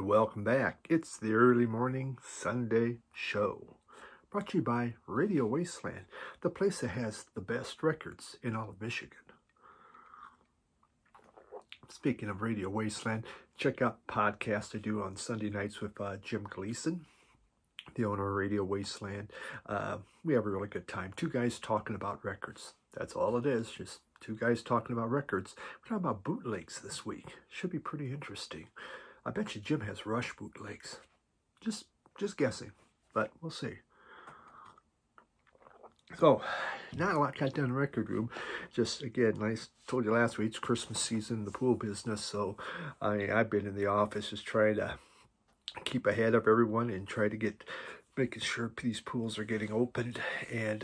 And welcome back. It's the early morning Sunday show, brought to you by Radio Wasteland, the place that has the best records in all of Michigan. Speaking of Radio Wasteland, check out the podcast I do on Sunday nights with Jim Gleason, the owner of Radio Wasteland. We have a really good time. Two guys talking about records. That's all it is, just two guys talking about records. We're talking about bootlegs this week. Should be pretty interesting. I bet you Jim has Rush bootlegs. Just guessing, but we'll see. So, not a lot got done in the record room. Just, again, like I told you last week, it's Christmas season, the pool business. So, I've been in the office just trying to keep ahead of everyone and try to making sure these pools are getting opened and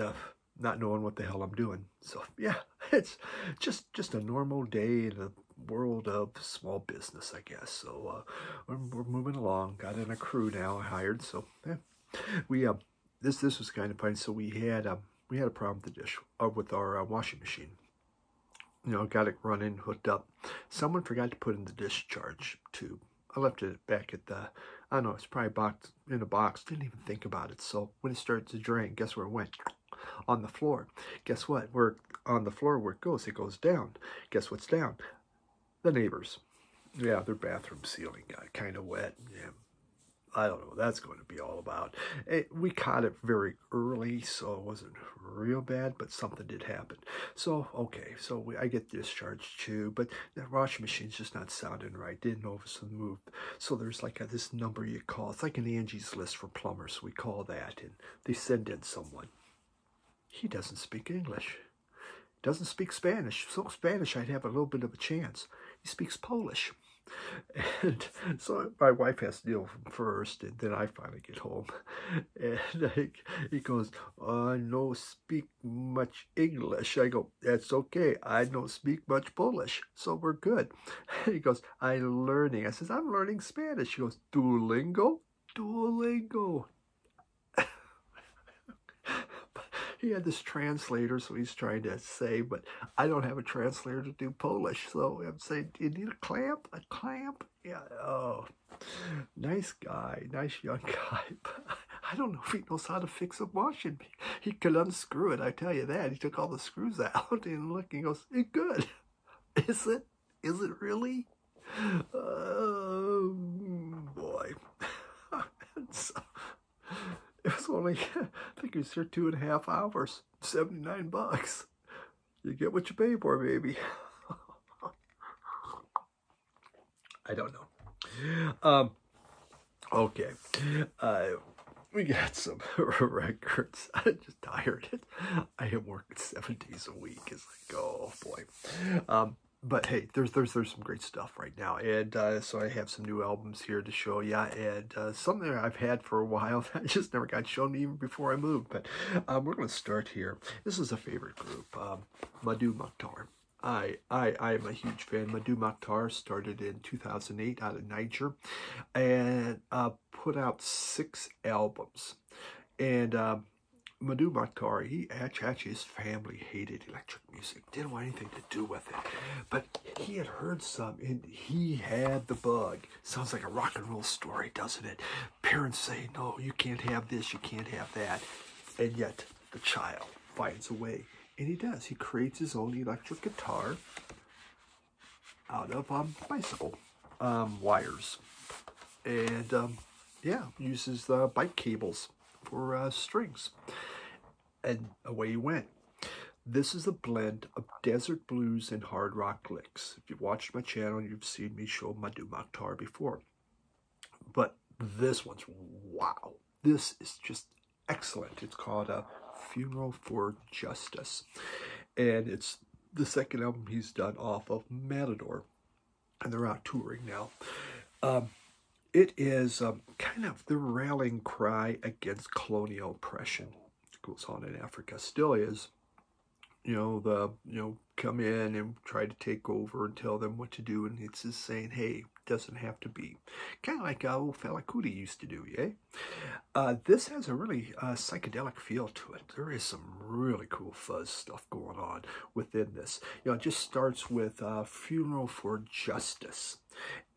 not knowing what the hell I'm doing. So, yeah, it's just a normal day in the world of small business, I guess. So we're moving along. Got in a crew now, hired. So yeah, we this was kind of funny. So we had a problem with the dish with our washing machine. You know, got it running, hooked up. Someone forgot to put in the discharge tube. I left it back at the, I don't know, it's probably in a box. Didn't even think about it. So when it started to drain, guess where it went? On the floor. Guess what? On the floor where it goes down. Guess what's down? The neighbors. Yeah, their bathroom ceiling got kind of wet. Yeah, I don't know what that's going to be all about. We caught it very early, so it wasn't real bad, but something did happen. So, okay, so I get discharged too, but the washing machine's just not sounding right. Didn't know if it was moved. So there's like this number you call. It's like an Angie's List for plumbers. So we call that, and they send in someone. He doesn't speak English. Doesn't speak Spanish. So Spanish, I'd have a little bit of a chance. He speaks Polish. And so my wife has to deal with him first, and then I finally get home. And he goes, I don't speak much English. I go, that's okay. I don't speak much Polish, so we're good. He goes, I'm learning. I says, I'm learning Spanish. He goes, Duolingo? Duolingo. He had this translator, so he's trying to say, but I don't have a translator to do Polish. So I'm saying, do you need a clamp? A clamp? Yeah, oh, nice guy, nice young guy. But I don't know if he knows how to fix a washing machine. He could unscrew it, I tell you that. He took all the screws out and look, and goes, it's good. Is it? Is it really? Oh, boy. So, it was only, I think he was here 2.5 hours, $79. You get what you pay for, baby. I don't know. Okay. We got some records. I'm just tired. I am working 7 days a week. It's like, oh boy. But hey, there's some great stuff right now, and so I have some new albums here to show you, and something I've had for a while that just never got shown me even before I moved. But we're going to start here. This is a favorite group, Madhu Makhtar. I am a huge fan. Madhu Makhtar started in 2008 out of Niger, and put out 6 albums, and Madhu Makhtar, he actually, his family hated electric music, didn't want anything to do with it, but he had heard some, and he had the bug. Sounds like a rock and roll story, doesn't it? Parents say, no, you can't have this, you can't have that, and yet the child finds a way, and he does. He creates his own electric guitar out of bicycle wires, and yeah, uses the bike cables for strings, and away he went. This is a blend of desert blues and hard rock licks. If you've watched my channel, you've seen me show Madhu Makhtar before, but this one's wow. This is just excellent. It's called A Funeral for Justice, and it's the second album he's done off of Matador, and they're out touring now. It is kind of the rallying cry against colonial oppression. It goes on in Africa, still is. You know, come in and try to take over and tell them what to do, and it's just saying, hey, Doesn't have to be. Kind of like old fella Cootie used to do, yeah? This has a really psychedelic feel to it. There is some really cool fuzz stuff going on within this. You know, it just starts with Funeral for Justice.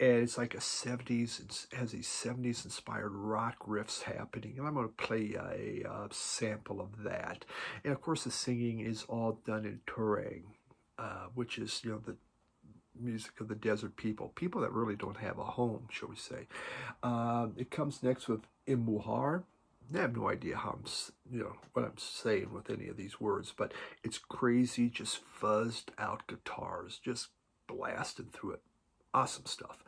And it's like a 70s, it has these 70s inspired rock riffs happening. And I'm going to play a sample of that. And of course, the singing is all done in Turang, which is, you know, the music of the desert people that really don't have a home, shall we say. It comes next with Imuhar. I have no idea how what I'm saying with any of these words, but it's crazy, just fuzzed out guitars, just blasted through it. Awesome stuff.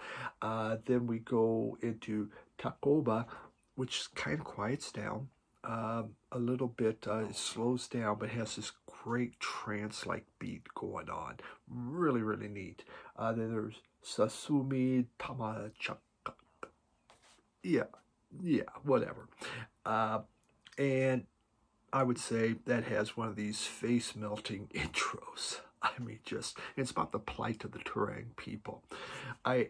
Then we go into Takoba, which kind of quiets down a little bit. It slows down, but has this great trance-like beat going on. Really, really neat. Then there's Sasumi Tamachaka. Yeah, whatever. And I would say that has one of these face-melting intros. I mean, it's about the plight of the Turang people. I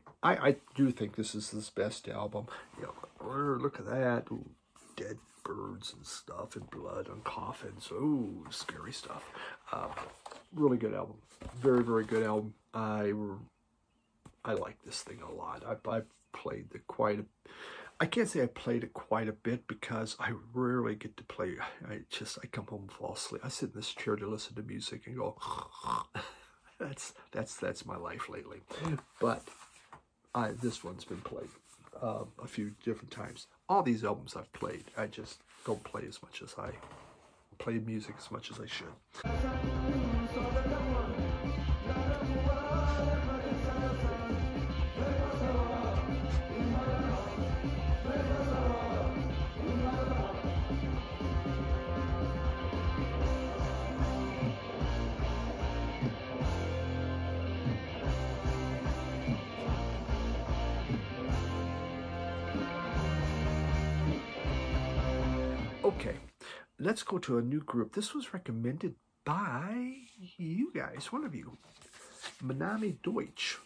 do think this is his best album. You know, look at that. Ooh, dead birds and stuff and blood on coffins. Ooh, scary stuff. Really good album. Very, very good album. I like this thing a lot. I've played it I can't say I played it quite a bit because I rarely get to play. I come home and fall asleep. I sit in this chair to listen to music and go, that's my life lately. But this one's been played a few different times. All these albums I've played, I just don't play as much as I play music as much as I should. Okay, let's go to a new group. This was recommended by you guys, one of you. Manami Deutsch.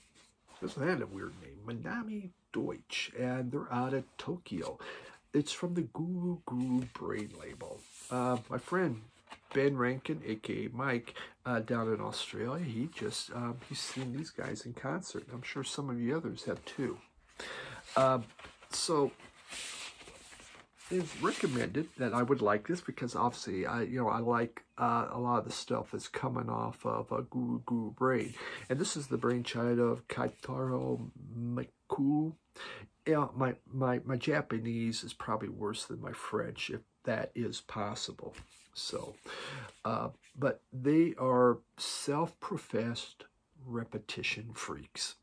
Isn't that a weird name? Manami Deutsch. And they're out of Tokyo. It's from the Guru Guru Brain label. My friend Ben Rankin, a.k.a. Mike, down in Australia, he's seen these guys in concert. I'm sure some of you others have too. So they've recommended that I would like this because obviously I like a lot of the stuff that's coming off of Guru Guru Brain, and this is the brainchild of Kaitaro Miku. Yeah, my Japanese is probably worse than my French, if that is possible. So, but they are self-professed repetition freaks.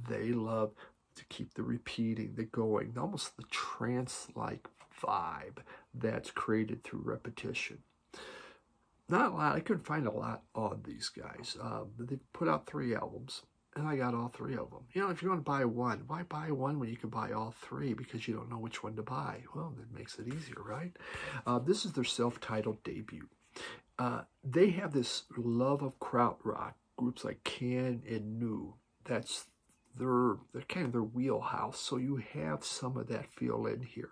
They love to keep the repeating, the going, almost the trance-like vibe that's created through repetition. Not a lot. I couldn't find a lot on these guys. But they put out 3 albums, and I got all 3 of them. You know, if you want to buy one, why buy one when you can buy all 3 because you don't know which one to buy? Well, that makes it easier, right? This is their self-titled debut. They have this love of kraut rock, groups like Can and Nu. That's they're kind of their wheelhouse, so you have some of that feel in here.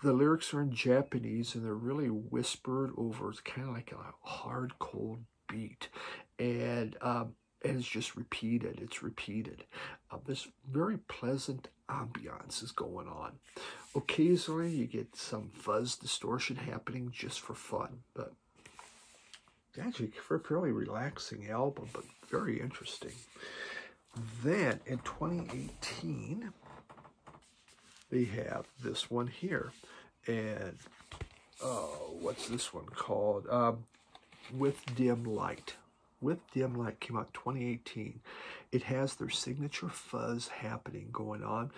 The lyrics are in Japanese, and they're really whispered over. It's kind of like a hard, cold beat, and it's just repeated. It's repeated. This very pleasant ambiance is going on. Occasionally, you get some fuzz distortion happening just for fun, but actually, for a fairly relaxing album, but very interesting. Then, in 2018, they have this one here. And, what's this one called? With Dim Light. With Dim Light came out 2018. It has their signature fuzz happening going on.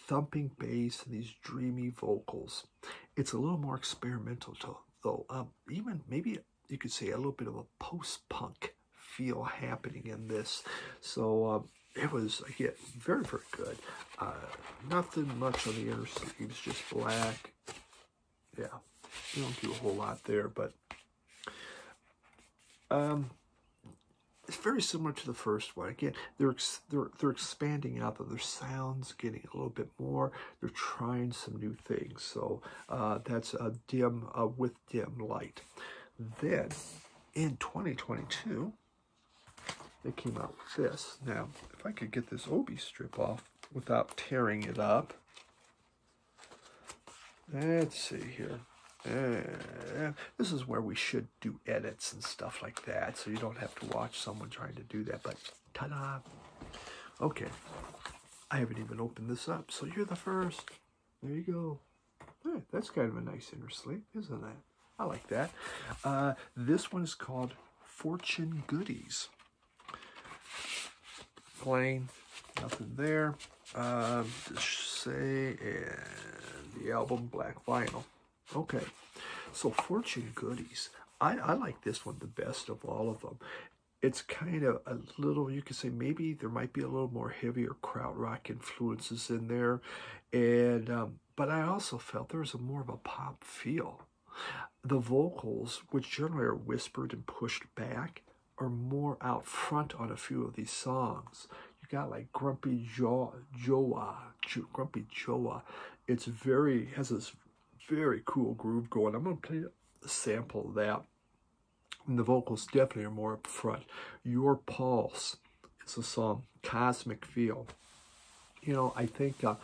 Thumping bass and these dreamy vocals. It's a little more experimental, though. Even maybe you could say a little bit of a post-punk feel happening in this. So, it was, again, very, very good. Nothing much on the inner sleeves, just black. Yeah, you don't do a whole lot there, but very similar to the first one. Again, they're expanding out of their sounds, getting a little bit more. They're trying some new things. So that's a dim with dim light. Then in 2022, they came out with this. Now, if I could get this obi strip off without tearing it up. Let's see here. This is where we should do edits and stuff like that, so you don't have to watch someone trying to do that, but ta-da! Okay, I haven't even opened this up, so you're the first. There you go. Hey, that's kind of a nice inner sleeve, isn't it? I like that. This one is called Fortune Goodies. Plain, nothing there. Just say, and the album Black Vinyl. Okay, so Fortune Goodies. I like this one the best of all of them. It's kind of a little, you could say maybe there might be a little more heavier kraut rock influences in there, and but I also felt there was more of a pop feel. The vocals, which generally are whispered and pushed back, are more out front on a few of these songs. You got like Grumpy Joa. It's has this very cool groove going. I'm going to play a sample of that. And the vocals definitely are more up front. Your Pulse is a song, Cosmic Feel. You know, I think, you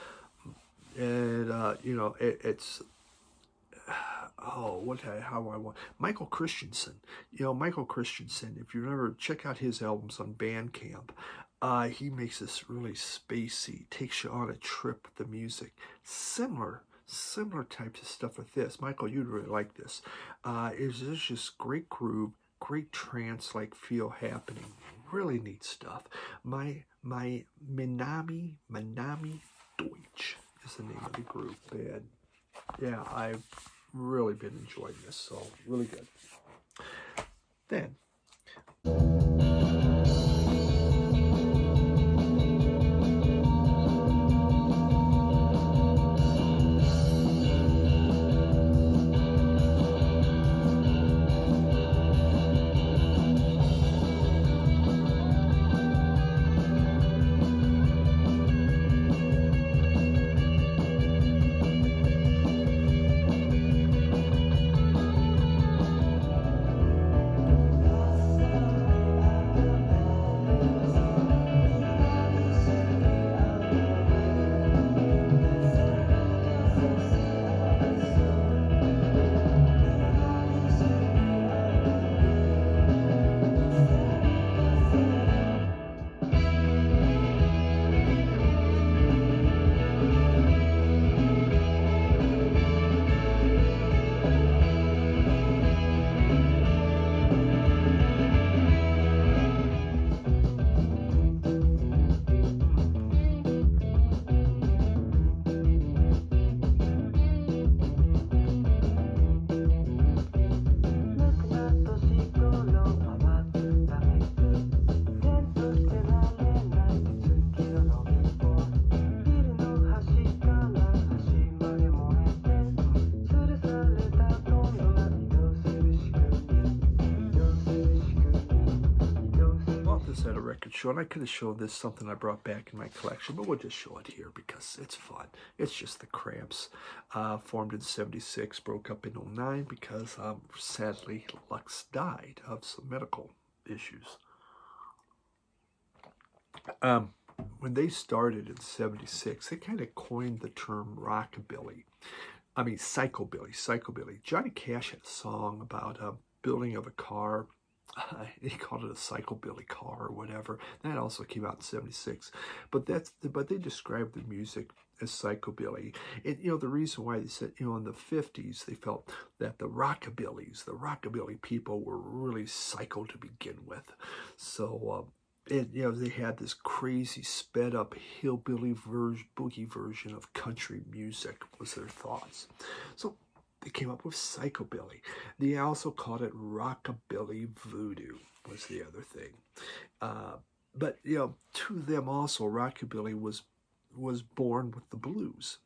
know, it's, oh, how I want, Michael Christensen. You know, Michael Christensen, if you ever check out his albums on Bandcamp, he makes this really spacey, takes you on a trip with the music. Similar types of stuff with this. Michael, you'd really like this. There's just great groove, great trance-like feel happening. Really neat stuff. My Manami Deutsch is the name of the group. And yeah, I've really been enjoying this, so really good. Then at a record show, and I could have shown this, something I brought back in my collection, but we'll just show it here because it's fun. It's just the Cramps, formed in '76, broke up in '09 because sadly Lux died of some medical issues. When they started in '76, they kind of coined the term rockabilly. I mean psychobilly. Johnny Cash had a song about building of a car. He called it a psychobilly car or whatever. That also came out in '76. But they described the music as psychobilly. And you know, the reason why they said, you know, in the '50s they felt that the rockabilly people were really psycho to begin with. So you know, they had this crazy sped up hillbilly boogie version of country music was their thoughts. So they came up with psychobilly. They also called it rockabilly voodoo was the other thing. But you know, to them also, rockabilly was born with the blues.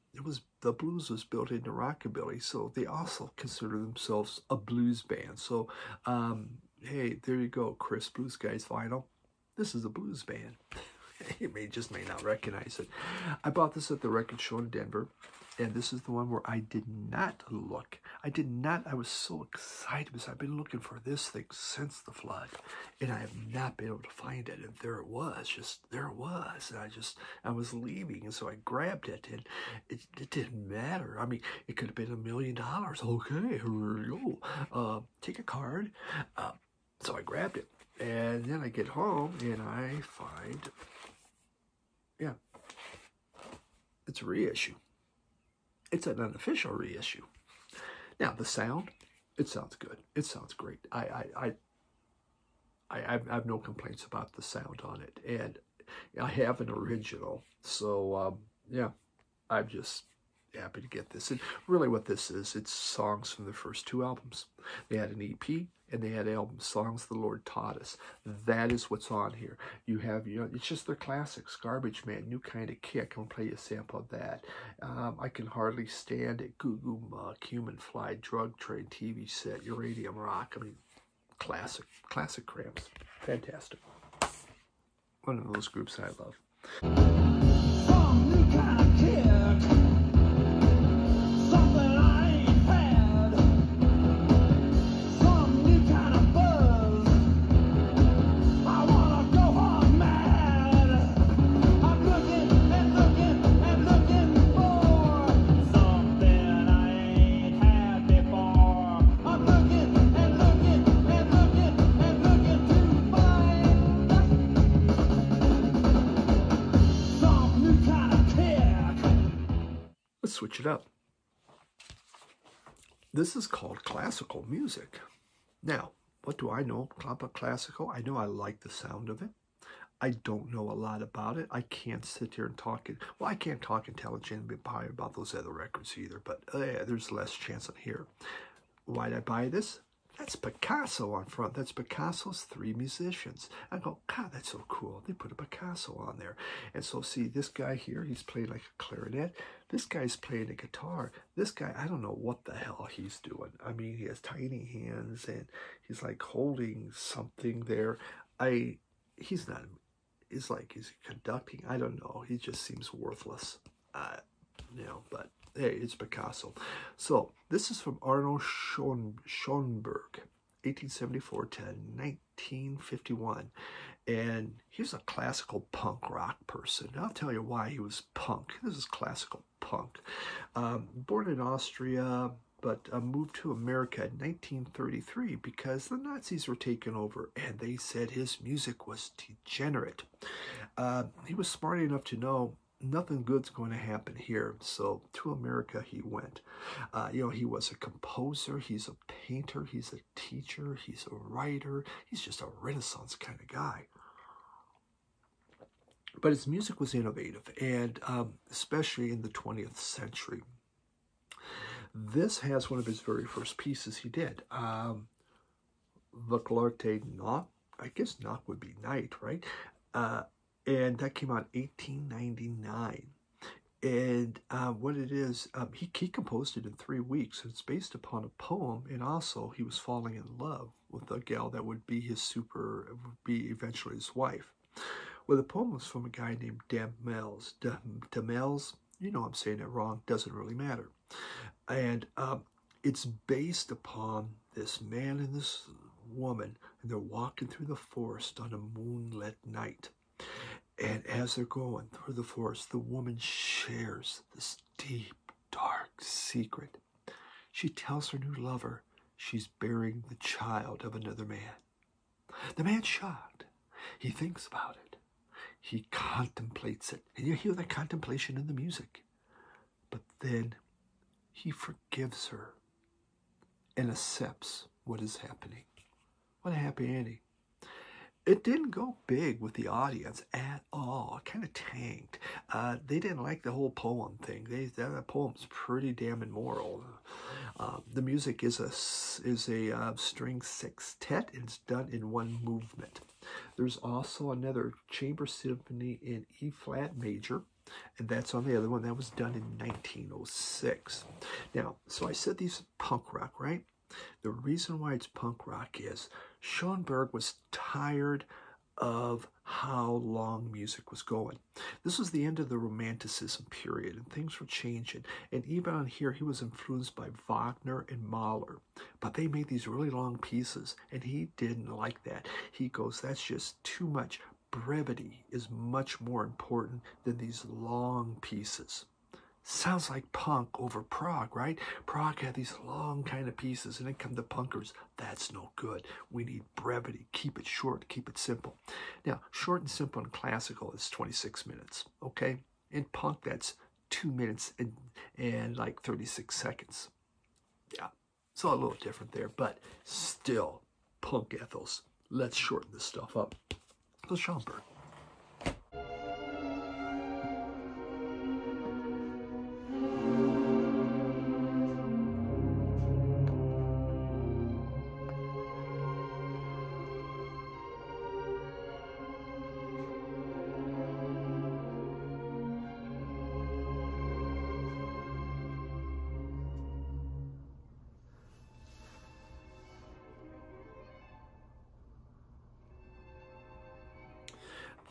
The blues was built into rockabilly, so they also consider themselves a blues band. So hey, there you go, Chris, Blues Guys Vinyl. This is a blues band. You just may not recognize it. I bought this at the record show in Denver, and this is the one where I did not look. I was so excited because I've been looking for this thing since the flood, and I have not been able to find it. And there it was, there it was. And I was leaving, and so I grabbed it, and it didn't matter. I mean, it could have been $1 million. Okay, here we go. Take a card. So I grabbed it, and then I get home, and I find, yeah, it's a reissue. It's an unofficial reissue. Now, the sound, it sounds good. It sounds great. I have no complaints about the sound on it. And I have an original. So, yeah, I'm just happy to get this. And really what this is, it's songs from the first 2 albums. They had an EP, and they had albums, Songs the Lord Taught Us. That is what's on here. You have, it's just their classics. Garbage Man, New Kind of Kick. I'm going to play you a sample of that. I Can Hardly Stand It, Goo Goo Muck, Human Fly, Drug Train, TV Set, Uranium Rock. I mean, classic Cramps. Fantastic. One of those groups I love. Some new kind of kick. Something I ain't had. Some new kind of buzz. I wanna go home mad. I'm looking and looking and looking for something I ain't had before. I'm looking and looking and looking and looking to find some new kind of kick. Let's switch it up. This is called classical music. Now, what do I know about classical? I know I like the sound of it. I don't know a lot about it. I can't sit here and talk it. Well, I can't talk intelligently about those other records either, but yeah, there's less chance on here. Why did I buy this? That's Picasso on front. That's Picasso's 3 musicians. I go, God, that's so cool. They put a Picasso on there. And so, see, this guy here, he's playing like a clarinet. This guy's playing a guitar. This guy, I don't know what the hell he's doing. I mean, he has tiny hands, and he's like holding something there. He's not, it's like he's conducting. I don't know. He just seems worthless. But hey, it's Picasso. So this is from Arno Schoenberg, 1874 to 1951. And he's a classical punk rock person. I'll tell you why he was punk. This is classical punk. Born in Austria, but moved to America in 1933 because the Nazis were taking over, and they said his music was degenerate. He was smart enough to know nothing good's going to happen here, so to America he went. He was a composer, he's a painter, he's a teacher, he's a writer, he's just a Renaissance kind of guy. But his music was innovative, and especially in the 20th century. This has one of his very first pieces he did. Verklärte Nacht, I guess Nacht would be night, right? And that came out in 1899. And what it is, he composed it in 3 weeks. It's based upon a poem, and also he was falling in love with a gal that would be eventually his wife. Well, the poem was from a guy named Demels. Demels, I'm saying it wrong, doesn't really matter. And it's based upon this man and this woman, and they're walking through the forest on a moonlit night. And as they're going through the forest, the woman shares this deep, dark secret. She tells her new lover she's bearing the child of another man. The man's shocked. He thinks about it. He contemplates it. And you hear that contemplation in the music. But then he forgives her and accepts what is happening. What a happy ending. It didn't go big with the audience at all. It kind of tanked. They didn't like the whole poem thing. That poem's pretty damn immoral. The music is a string sextet, and it's done in 1 movement. There's also another chamber symphony in E flat major, and that's on the other one. That was done in 1906. Now, so I said these punk rock, right? The reason why it's punk rock is Schoenberg was tired of how long music was going. This was the end of the Romanticism period, and things were changing. And even on here, he was influenced by Wagner and Mahler. But they made these really long pieces, and he didn't like that. He goes, that's just too much. Brevity is much more important than these long pieces. Sounds like punk over prog, right? Prog had these long kind of pieces, and then come the punkers. That's no good. We need brevity. Keep it short. Keep it simple. Now, short and simple in classical is 26 minutes, okay? In punk, that's 2 minutes and like 36 seconds. Yeah, it's a little different there, but still, punk ethos. Let's shorten this stuff up. So Schomburg.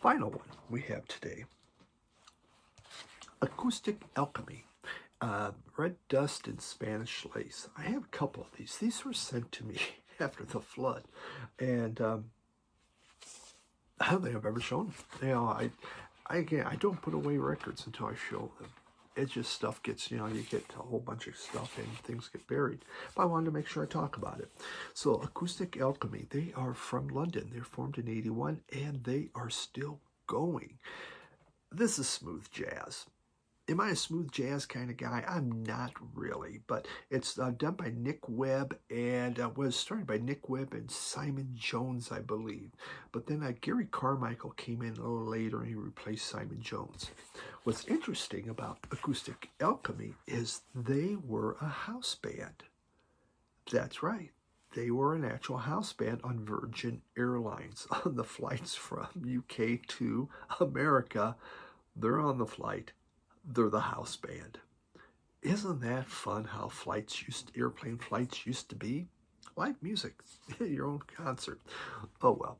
Final one we have today, Acoustic Alchemy, Red Dust and Spanish Lace. I have a couple of these. These were sent to me after the flood, and I don't think I've ever shown them. You know, I don't put away records until I show them. It just stuff gets, you know, you get a whole bunch of stuff and things get buried. But I wanted to make sure I talk about it. So Acoustic Alchemy, they are from London. They're formed in 81 and they are still going. This is smooth jazz. Am I a smooth jazz kind of guy? I'm not really, but it's done by Nick Webb and was started by Nick Webb and Simon Jones, I believe. But then Gary Carmichael came in a little later and he replaced Simon Jones. What's interesting about Acoustic Alchemy is they were a house band. That's right. They were an actual house band on Virgin Airlines on the flights from UK to America. They're on the flight. They're the house band. Isn't that fun how airplane flights used to be? Live music, your own concert. Oh well.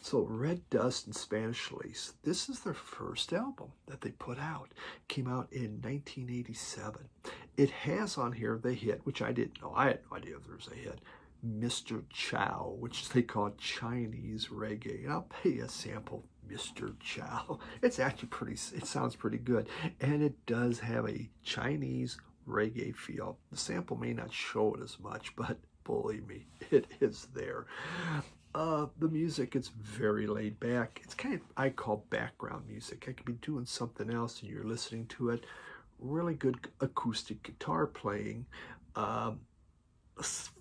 So Red Dust and Spanish Lace. This is their first album that they put out. Came out in 1987. It has on here the hit, which I didn't know. I had no idea if there was a hit. Mr. Chow, which they call Chinese reggae. And I'll play a sample. Mr. Chow. It's actually it sounds pretty good. And it does have a Chinese reggae feel. The sample may not show it as much, but believe me, it is there. The music is very laid back. It's kind of, I call background music. I could be doing something else and you're listening to it. Really good acoustic guitar playing.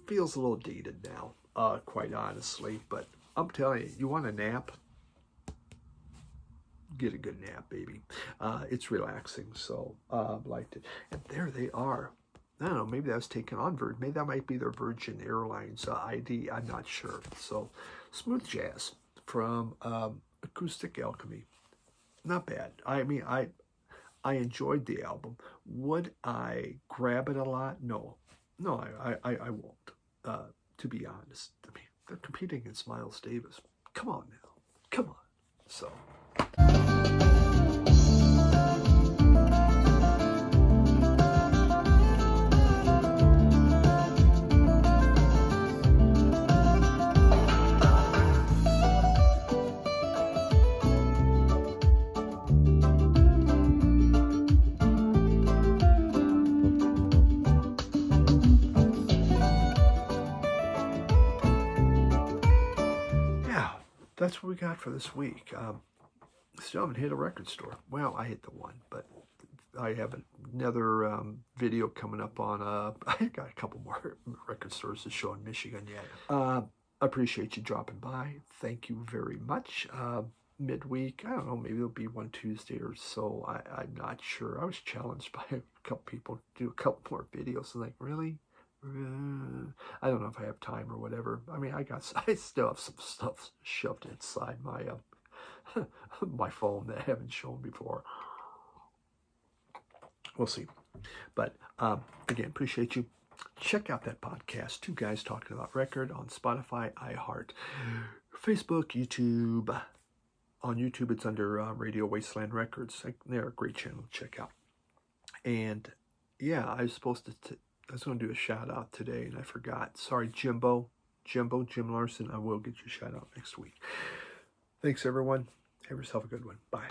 Feels a little dated now, quite honestly, but I'm telling you, you want a nap? Get a good nap, baby. It's relaxing, so liked it. And there they are. I don't know, maybe that was taken on Virgin. Maybe that might be their Virgin Airlines ID. I'm not sure. So, smooth jazz from Acoustic Alchemy. Not bad. I mean, I enjoyed the album. Would I grab it a lot? No. No, I won't, to be honest. I mean, they're competing against Miles Davis. Come on now. Come on. So... that's what we got for this week. Still haven't hit a record store. Well, I hit the one, but I have another video coming up on, I got a couple more record stores to show in Michigan yet. I appreciate you dropping by. Thank you very much. Midweek, I don't know, maybe there'll be one Tuesday or so. I'm not sure. I was challenged by a couple people to do a couple more videos. And like, really? I don't know if I have time or whatever. I mean, I still have some stuff shoved inside my my phone that I haven't shown before. We'll see. But again, appreciate you. Check out that podcast, Two Guys Talking About Record, on Spotify, iHeart, Facebook, YouTube, On YouTube, it's under Radio Wasteland Records. They're a great channel to check out. And yeah, I was supposed to, I was going to do a shout out today and I forgot. Sorry, Jim Larson. I will get you a shout out next week. Thanks, everyone. Have yourself a good one. Bye.